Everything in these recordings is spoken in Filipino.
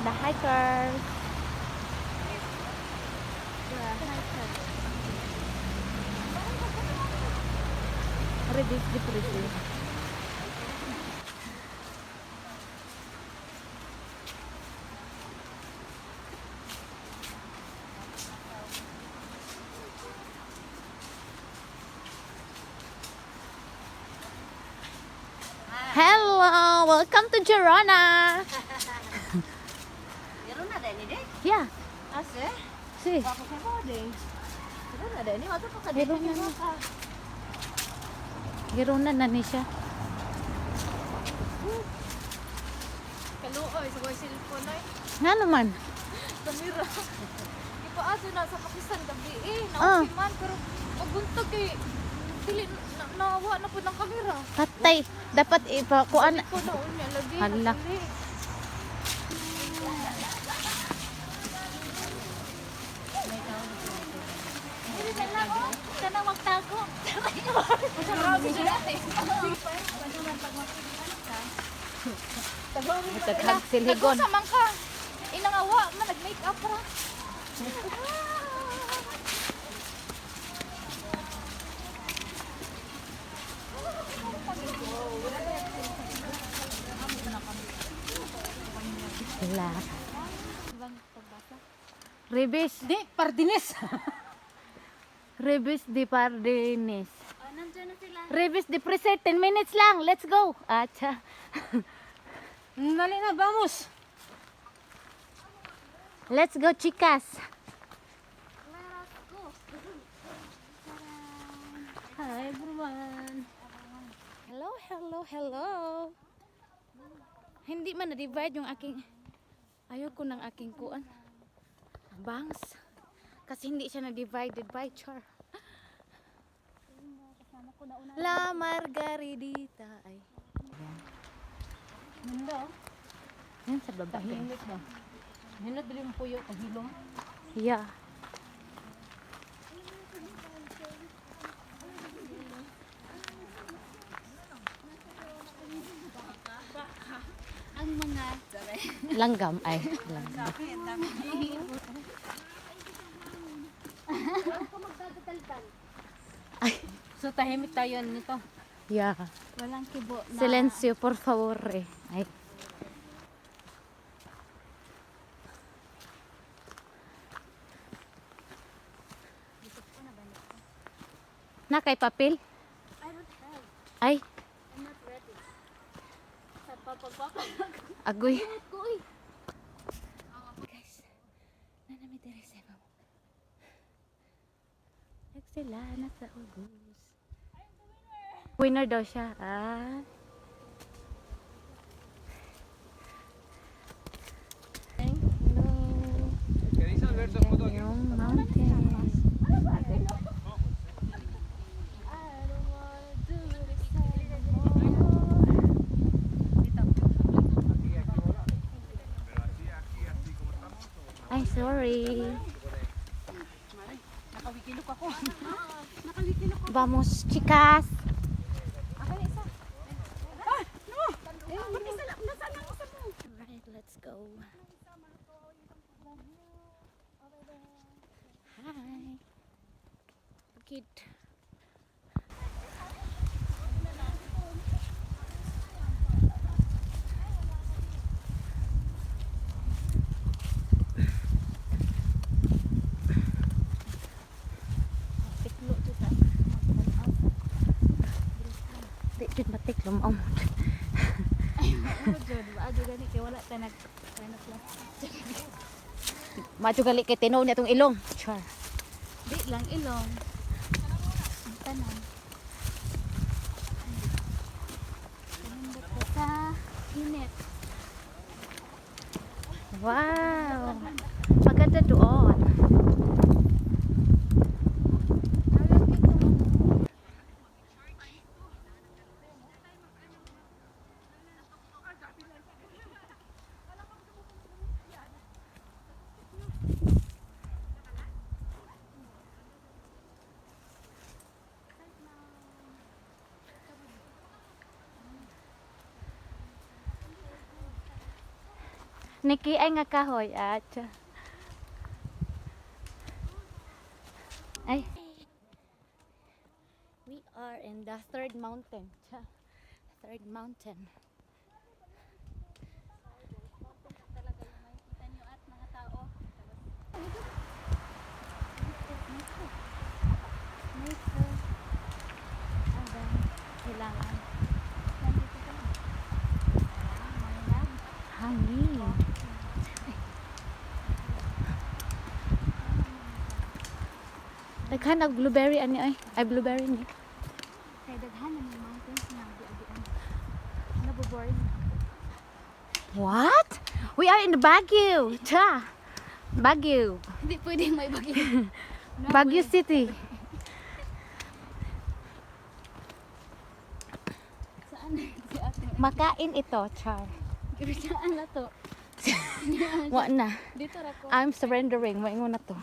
The hikers. Reduce the price. Hello, welcome to Girona. Girona ada ini deh. Yeah, Asik. see. Aku kepo deh. Girona ada ini waktu kok kada Girona Girona. na. Girona na ni siya. Kaluoy sa cellphone ay. Nga naman. Kamera. Ipaasa na sa Pakistan gabi Ah. naukiman pero pagbuntag kay dili nawa na po ng kamera. Patay. Dapat ipakuan. Ko na unya lagi. Hala. Dili. Sana magtago. Taghag silhigon. Sa man ka. Inangawa man nag-make up ra. Sila. Rebis. Di Pardines. Rebis de Pardenes. Nandiyan na sila. Rebis de Preset. 10 minutes lang. Let's go. Acha. Dali na, vamos. Let's go, chicas. Hi everyone. Hello, hello, hello. Hindi man na-divide yung aking... Ayoko ng aking kuan. Bangs. Kasi hindi siya na-divided by char. La Margaridita. Ay. Mundo. Yan sa baba. Tahimik ba? Hinot dili mo puyo pag hilom. Yeah. Ang mga Langgam. Ay, langgam. Ay, so tahimik tayo nito. yeah. Walang kibo na. Silencio, por favor. Ay. Na kay papel? I don't have. Ay, I'm not ready. Sa papagpapa. agoy. Kuy. Guys, nanami diri sa mama. Sila nasa ugos. Winner daw siya. Ah. Hello. Yung mountain. Ay, sorry. Nakawikilok ako. Vamos, chicas. Ako na isa. Ah! No! Mag-isa lang. Nasaan ang isa mo? Alright, let's go. Hi. Kid. Di jud matik lumaw. Ado gani kay wala ta nag Macho gali kay tinaw niya tong ilong. Char. Di lang ilong. Ang tanan. Kanindot ko sa init. Wow. Maganda doon. Niki ay nga kahoy at ay we are in the third mountain. Third mountain. Talaga yung makikita nyo at mga tao. Nature. Hanggang kailangan. Nandito ka lang. Hangin. Daghan ang blueberry ani ay. Ay blueberry ni. Kaya daghan na yung mountains na agi-agian. Naboboring. What? We are in the Baguio. Cha. Baguio. Hindi pwede may bagay. Baguio City. Saan? Si ate. Makain ito, Char. Saan na to? Wa na. Dito ra ko. I'm surrendering. Maingon na to.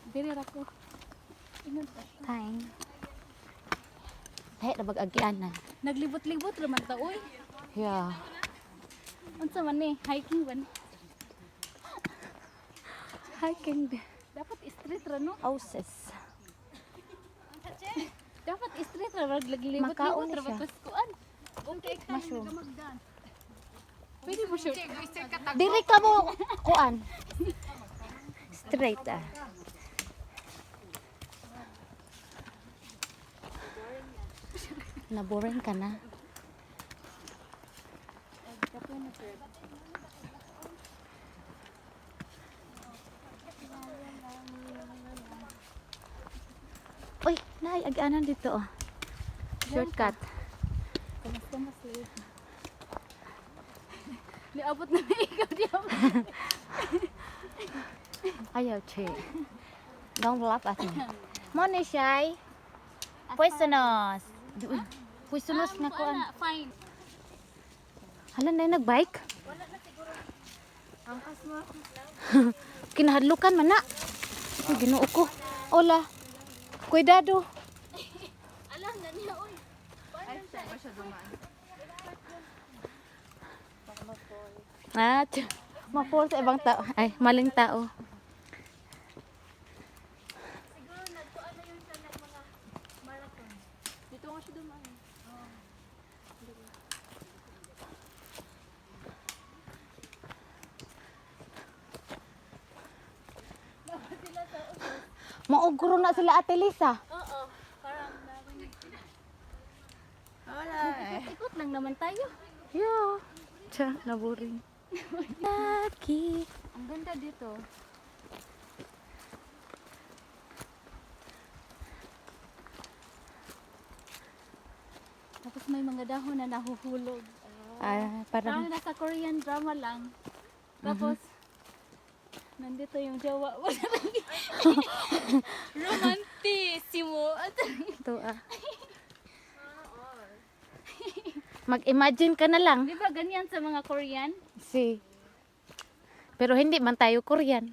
Dito ra ko. Ingon pa. Time. Hey, nabag-agian na. Naglibot-libot raman ta oy. Yeah. Unsa man ni? Hiking ba ni? Hiking Dapat straight ra no? houses. Dapat straight ra naglibot-libot Makaon ra siya. batas kuan. Okay, Mushroom. Pwede mo siya. Diri ka mo. Kuan. Straight ah. Naboring ka na. Uy, nay, agianan dito oh. Shortcut. Kamusta mas late? Niabot na may ikaw di ako. Ayaw, che. Don't laugh at me. Mone, Shay. Poisonous. Poisonous na ko. Wala, fine. Hala na yung nag-bike. Wala na siguro. Angkas mo. Kinahadlukan man na. Ay, ginoo ko. Ola. Cuidado. Alam na niya, oy. Ay, siya dumaan. At ma-fall sa ibang tao. Ay, maling tao. Siguro nagkuan na yun siya ng mga marathon. Dito nga siya dumaan. Maugro na sila Ate Lisa. Oo. Parang namin. Ikot lang naman tayo. Yeah. Tiya, naboring. Lucky. Ang ganda dito. Tapos may mga dahon na nahuhulog. Ah, Parang parang nasa Korean drama lang. Tapos, nandito yung jowa. Romantissimo. ito ah. Mag-imagine ka na lang. Di ba ganyan sa mga Korean? Si. Pero hindi man tayo Korean.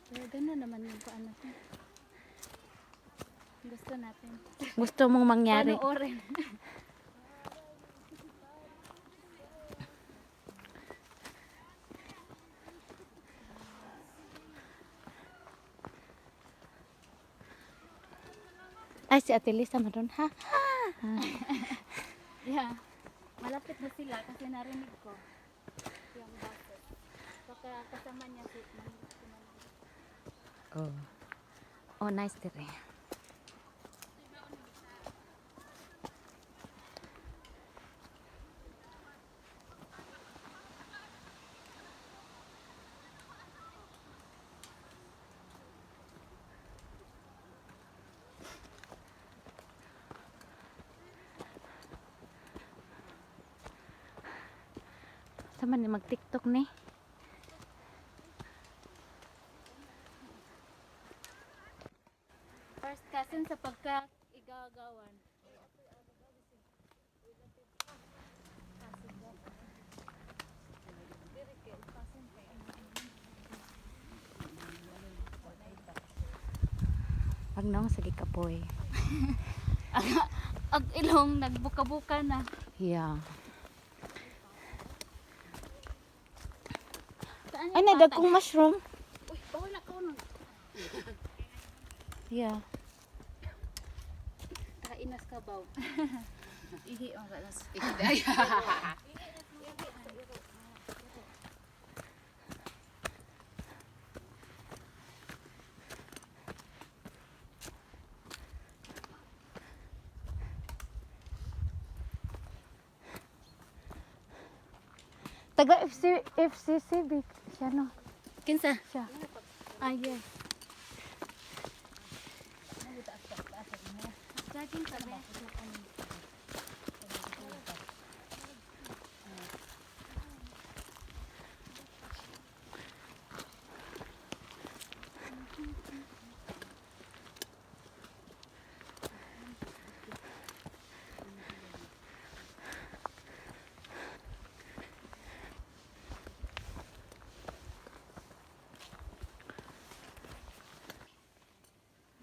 Pero gano'n naman yung paano. Gusto natin. Gusto mong mangyari. Panoorin. Ay, si Ate Lisa madun ha. Yeah. Malapit na sila kasi narinig ko yung boses. Baka kasama niya si Oh. Oh, nice dire. Sama ni mag-TikTok ni. first cousin sa pagka-igagawan. Pagnong sa gikapoy. Ag ilong nagbuka-buka na. Yeah. Ay, nadagkong mushroom. Uy, bawal na ko nun. Yeah. Kainas ka baw. Ihi ang galas. Taga FCCB siya no. Kinsa? Siya. Ah, yes. Saging ka ba?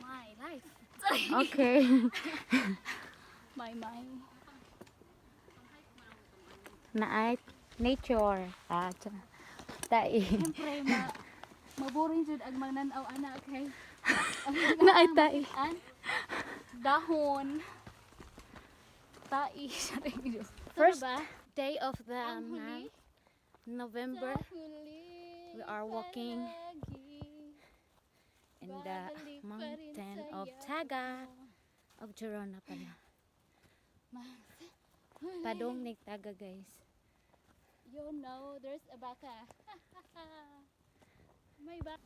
My life. Okay. My. Naay nature. Tai. Siyempre, maboring jud ang magnanaw ana, okay? Naay tai. An dahon. Tai sa rin. First day of the Ang huli? November. We are walking in the mountain of Taga of Girona pala. Padong ni Taga, guys. You know, there's a baka. May baka.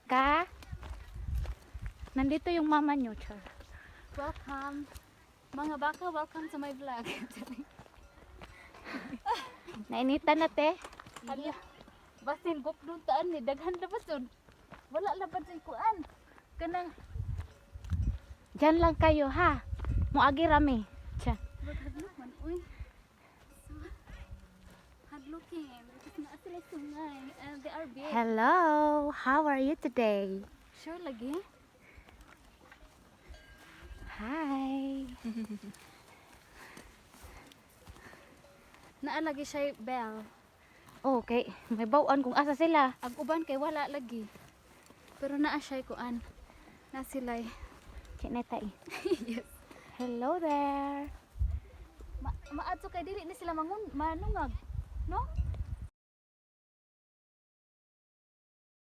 Ka? Nandito yung mama nyo, Char. Welcome. Mga baka, welcome to my vlog. Nainitan na, te. Hala. Basin gop doon taan ni daghan labas doon. Wala labas sa kuan. Kanang Diyan lang kayo, ha? Muagi rami. Cha. hadlok man uy. So, hadlokin. Kasi naa sila sungay. And they are big. Hello. How are you today? Sure lagi. Hi. Naa lagi siya bell. Okay. May bawaan kung asa sila. Ang uban kay wala lagi. Pero naa siya kuan. Na sila'y. Chineta eh. Yes. Hello there. Maadto kay dili ni sila manungag. No?